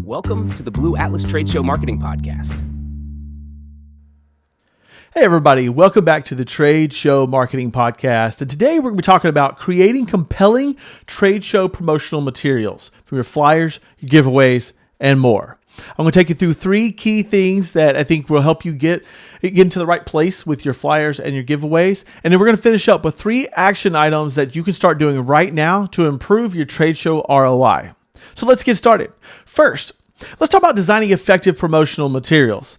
Welcome to the Blue Atlas Trade Show Marketing Podcast. Hey everybody, welcome back to the Trade Show Marketing Podcast. And today we're going to be talking about creating compelling trade show promotional materials from your flyers, your giveaways, and more. I'm going to take you through three key things that I think will help you get into the right place with your flyers and your giveaways. And then we're going to finish up with three action items that you can start doing right now to improve your trade show ROI. So let's get started. First, let's talk about designing effective promotional materials.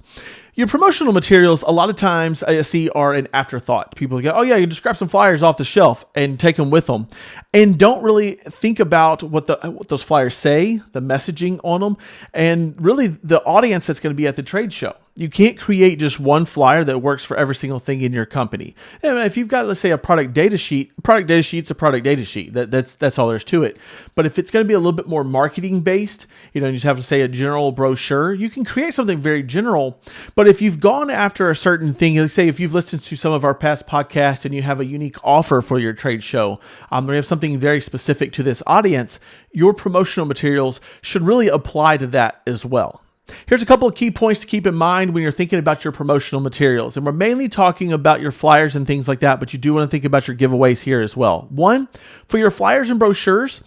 Your promotional materials, a lot of times I see are an afterthought. People go, oh yeah, you just grab some flyers off the shelf and take them with them, and don't really think about what those flyers say, the messaging on them, and really the audience that's going to be at the trade show. You can't create just one flyer that works for every single thing in your company. And if you've got, let's say, a product data sheet's a product data sheet. That's all there is to it. But if it's going to be a little bit more marketing based, you just have to say a general brochure, you can create something very general. But if you've gone after a certain thing, let's say if you've listened to some of our past podcasts and you have a unique offer for your trade show, or you have something very specific to this audience, your promotional materials should really apply to that as well. Here's a couple of key points to keep in mind when you're thinking about your promotional materials. And we're mainly talking about your flyers and things like that, but you do want to think about your giveaways here as well. One, for your flyers and brochures,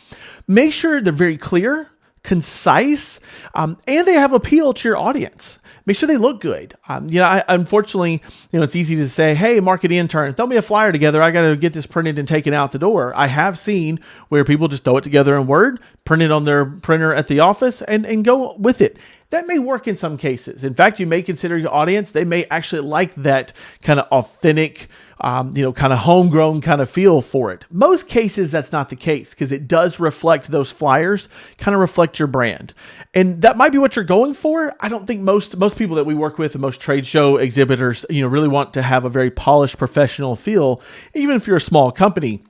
make sure they're very clear, concise, and they have appeal to your audience. Make sure they look good. Unfortunately, it's easy to say, hey, market intern, throw me a flyer together. I got to get this printed and taken out the door. I have seen where people just throw it together in Word, print it on their printer at the office, and go with it. That may work in some cases. In fact, you may consider your audience, they may actually like that kind of authentic, kind of homegrown kind of feel for it. Most cases, that's not the case because it does reflect those flyers, kind of reflect your brand. And that might be what you're going for. I don't think most people that we work with and most trade show exhibitors, really want to have a very polished professional feel, even if you're a small company.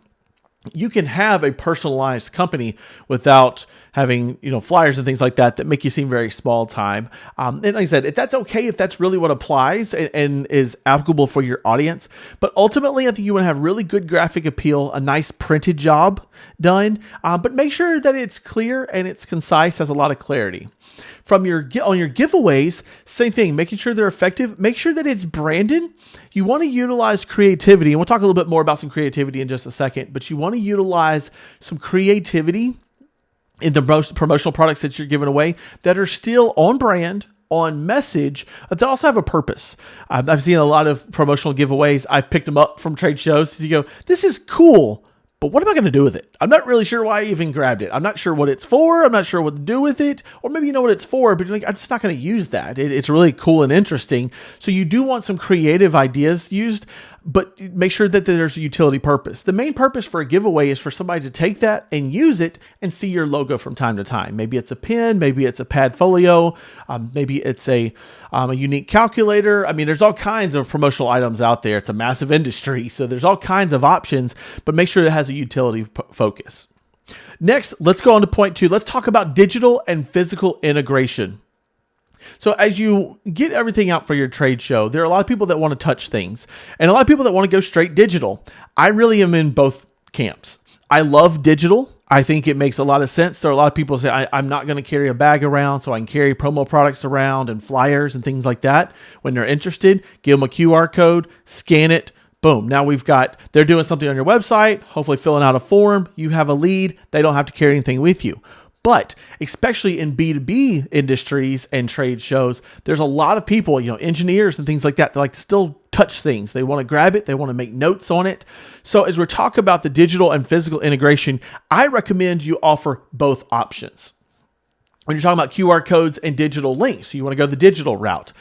You can have a personalized company without having, flyers and things like that make you seem very small time. And like I said, if that's okay, if that's really what applies and is applicable for your audience. But ultimately, I think you want to have really good graphic appeal, a nice printed job done, but make sure that it's clear and it's concise, has a lot of clarity. On your giveaways, same thing, making sure they're effective. Make sure that it's branded. You want to utilize creativity, and we'll talk a little bit more about some creativity in just a second, but you want to utilize some creativity in the most promotional products that you're giving away that are still on brand, on message, but they also have a purpose. I've seen a lot of promotional giveaways. I've picked them up from trade shows. You go, this is cool, but what am I going to do with it? I'm not really sure why I even grabbed it. I'm not sure what it's for. I'm not sure what to do with it. Or maybe you know what it's for, but you're like, I'm just not going to use that. It's really cool and interesting. So you do want some creative ideas used, but make sure that there's a utility purpose. The main purpose for a giveaway is for somebody to take that and use it and see your logo from time to time. Maybe it's a pen, maybe it's a pad folio, maybe it's a unique calculator. I mean, there's all kinds of promotional items out there. It's a massive industry, so there's all kinds of options, but make sure it has a utility focus. Next, let's go on to point 2. Let's talk about digital and physical integration. So as you get everything out for your trade show, there are a lot of people that want to touch things and a lot of people that want to go straight digital. I really am in both camps. I love digital. I think it makes a lot of sense. There are a lot of people say, I'm not going to carry a bag around, so I can carry promo products around and flyers and things like that. When they're interested, give them a QR code, scan it, boom. Now they're doing something on your website, hopefully filling out a form. You have a lead. They don't have to carry anything with you. But especially in B2B industries and trade shows, there's a lot of people, engineers and things like that like to still touch things. They want to grab it. They want to make notes on it. So as we're talking about the digital and physical integration, I recommend you offer both options. When you're talking about QR codes and digital links, so you want to go the digital route.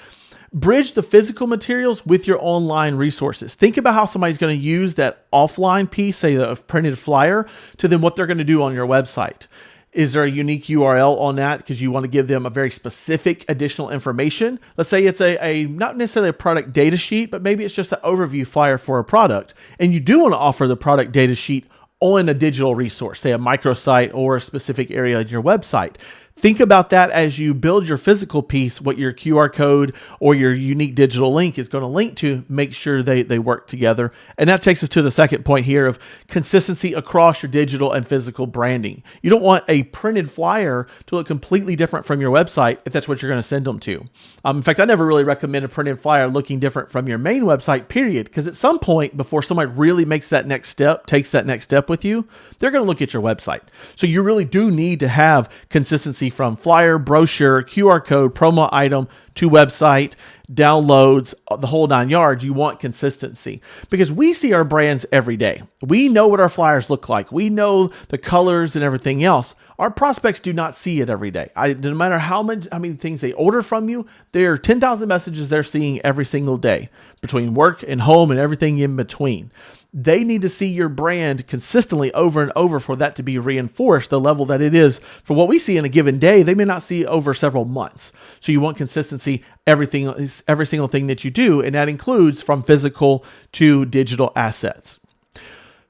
Bridge the physical materials with your online resources. Think about how somebody's going to use that offline piece, say a printed flyer, to then what they're going to do on your website. Is there a unique URL on that because you want to give them a very specific additional information? Let's say it's a not necessarily a product data sheet, but maybe it's just an overview flyer for a product. And you do want to offer the product data sheet on a digital resource, say a microsite or a specific area on your website. Think about that as you build your physical piece, what your QR code or your unique digital link is going to link to. Make sure they work together. And that takes us to the second point here of consistency across your digital and physical branding. You don't want a printed flyer to look completely different from your website if that's what you're going to send them to. In fact, I never really recommend a printed flyer looking different from your main website, period. Because at some point before somebody really takes that next step with you, they're going to look at your website. So you really do need to have consistency from flyer, brochure, QR code, promo item to website, downloads, the whole 9 yards. You want consistency because we see our brands every day. We know what our flyers look like. We know the colors and everything else. Our prospects do not see it every day. No matter how many things they order from you, there are 10,000 messages they're seeing every single day between work and home and everything in between. They need to see your brand consistently over and over for that to be reinforced, the level that it is for what we see in a given day. They may not see over several months. So you want consistency, every single thing that you do, and that includes from physical to digital assets.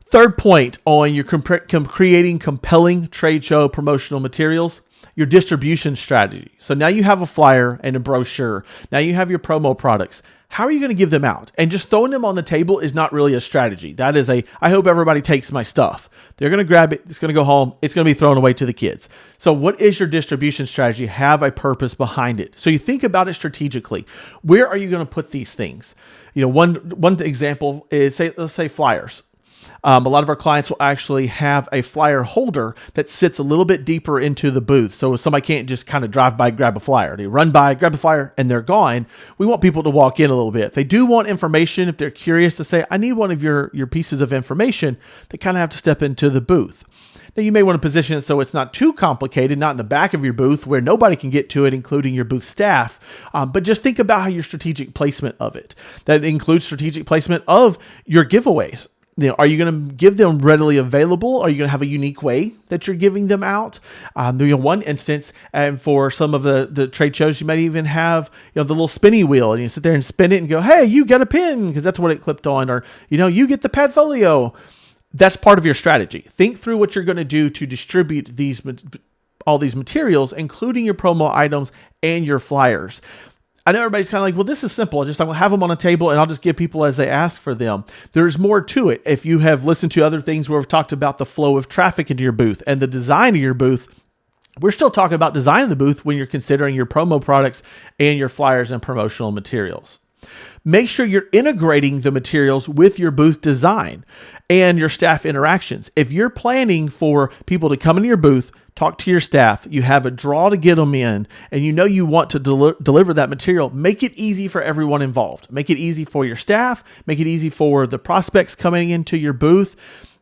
Third point on your creating compelling trade show promotional materials, your distribution strategy. So now you have a flyer and a brochure. Now you have your promo products. How are you going to give them out? And just throwing them on the table is not really a strategy. That is I hope everybody takes my stuff. They're going to grab it. It's going to go home. It's going to be thrown away to the kids. So what is your distribution strategy? Have a purpose behind it. So you think about it strategically. Where are you going to put these things? One example is let's say flyers. A lot of our clients will actually have a flyer holder that sits a little bit deeper into the booth. So somebody can't just kind of drive by, grab a flyer. They run by, grab a flyer, and they're gone. We want people to walk in a little bit. If they do want information, if they're curious to say, I need one of your pieces of information, they kind of have to step into the booth. Now, you may want to position it so it's not too complicated, not in the back of your booth where nobody can get to it, including your booth staff. But just think about how your strategic placement of it. That includes strategic placement of your giveaways. Are you going to give them readily available? Are you going to have a unique way that you're giving them out? One instance, and for some of the trade shows, you might even have the little spinny wheel, and you sit there and spin it and go, "Hey, you get a pin," because that's what it clipped on, or you get the Padfolio. That's part of your strategy. Think through what you're going to do to distribute all these materials, including your promo items and your flyers. I know everybody's kind of like, well, this is simple. I'm going to have them on a table and I'll just give people as they ask for them. There's more to it. If you have listened to other things where we've talked about the flow of traffic into your booth and the design of your booth, we're still talking about designing the booth when you're considering your promo products and your flyers and promotional materials. Make sure you're integrating the materials with your booth design and your staff interactions. If you're planning for people to come into your booth, talk to your staff, you have a draw to get them in, and you want to deliver that material, make it easy for everyone involved. Make it easy for your staff, make it easy for the prospects coming into your booth.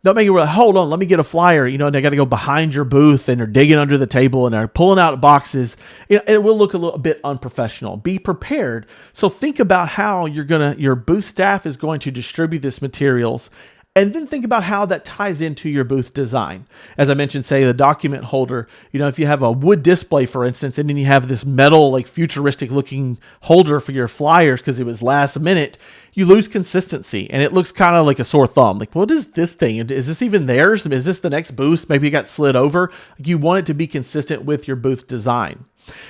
Don't make it really, hold on, let me get a flyer, and they got to go behind your booth and they're digging under the table and they're pulling out boxes. It will look a little bit unprofessional. Be prepared. So think about how your booth staff is going to distribute this materials. And then think about how that ties into your booth design. As I mentioned, say the document holder, if you have a wood display, for instance, and then you have this metal, like futuristic looking holder for your flyers because it was last minute, you lose consistency and it looks kind of like a sore thumb. Like, what is this thing? Is this even theirs? Is this the next booth? Maybe it got slid over. You want it to be consistent with your booth design.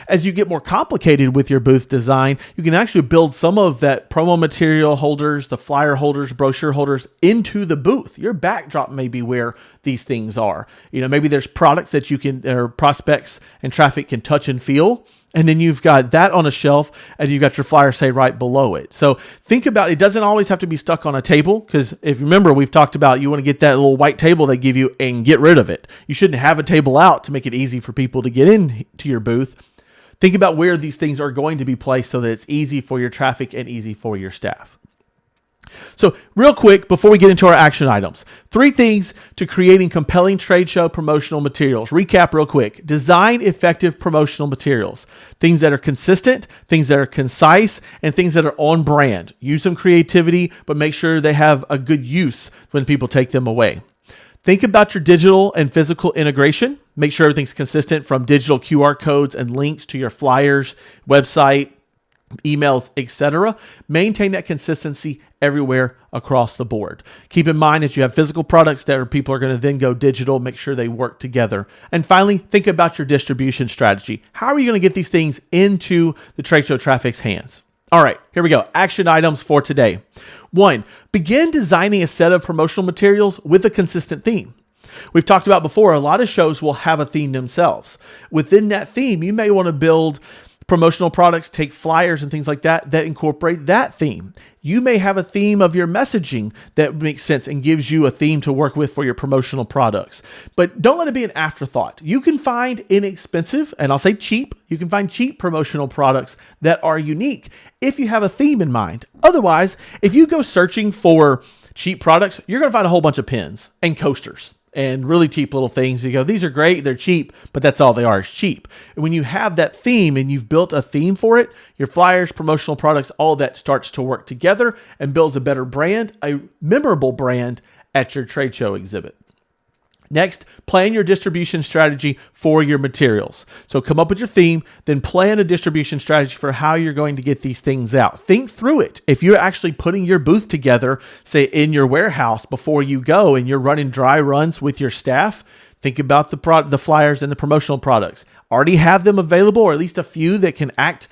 As you get more complicated with your booth design, you can actually build some of that promo material holders, the flyer holders, brochure holders into the booth. Your backdrop may be where these things are. Maybe there's products that or prospects and traffic can touch and feel. And then you've got that on a shelf and you've got your flyer, say, right below it. So think about it. Doesn't always have to be stuck on a table because if you remember, we've talked about you want to get that little white table they give you and get rid of it. You shouldn't have a table out to make it easy for people to get into your booth. Think about where these things are going to be placed so that it's easy for your traffic and easy for your staff. So real quick, before we get into our action items, 3 things to creating compelling trade show promotional materials. Recap real quick. Design effective promotional materials. Things that are consistent, things that are concise, and things that are on brand. Use some creativity, but make sure they have a good use when people take them away. Think about your digital and physical integration. Make sure everything's consistent from digital QR codes and links to your flyers, website, emails, etc. Maintain that consistency everywhere across the board. Keep in mind that you have physical products that people are going to then go digital, make sure they work together. And finally, think about your distribution strategy. How are you going to get these things into the trade show traffic's hands? All right, here we go. Action items for today. 1, begin designing a set of promotional materials with a consistent theme. We've talked about before, a lot of shows will have a theme themselves. Within that theme, you may want to build promotional products, take flyers and things like that incorporate that theme. You may have a theme of your messaging that makes sense and gives you a theme to work with for your promotional products. But don't let it be an afterthought. You can find inexpensive, and I'll say cheap, you can find cheap promotional products that are unique if you have a theme in mind. Otherwise, if you go searching for cheap products, you're going to find a whole bunch of pens and coasters and really cheap little things. You go, these are great, they're cheap, but that's all they are, is cheap. And when you have that theme and you've built a theme for it, your flyers, promotional products, all that starts to work together and builds a better brand, a memorable brand at your trade show exhibit. Next, plan your distribution strategy for your materials. So come up with your theme, then plan a distribution strategy for how you're going to get these things out. Think through it. If you're actually putting your booth together, say in your warehouse before you go and you're running dry runs with your staff, think about the flyers and the promotional products. Already have them available, or at least a few that can act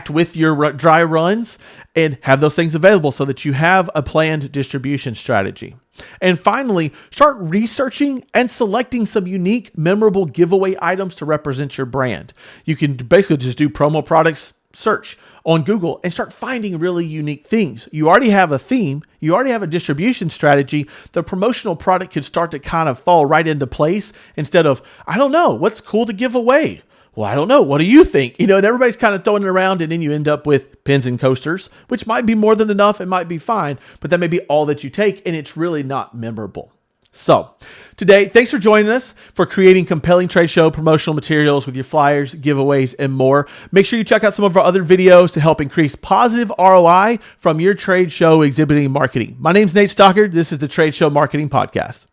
with your dry runs, and have those things available so that you have a planned distribution strategy. And finally, start researching and selecting some unique, memorable giveaway items to represent your brand. You can basically just do promo products search on Google and start finding really unique things. You already have a theme. You already have a distribution strategy. The promotional product can start to kind of fall right into place instead of, I don't know, what's cool to give away? Well, I don't know. What do you think? And everybody's kind of throwing it around, and then you end up with pens and coasters, which might be more than enough. It might be fine, but that may be all that you take, and it's really not memorable. So today, thanks for joining us for creating compelling trade show promotional materials with your flyers, giveaways, and more. Make sure you check out some of our other videos to help increase positive ROI from your trade show exhibiting marketing. My name's Nate Stockard. This is the Trade Show Marketing Podcast.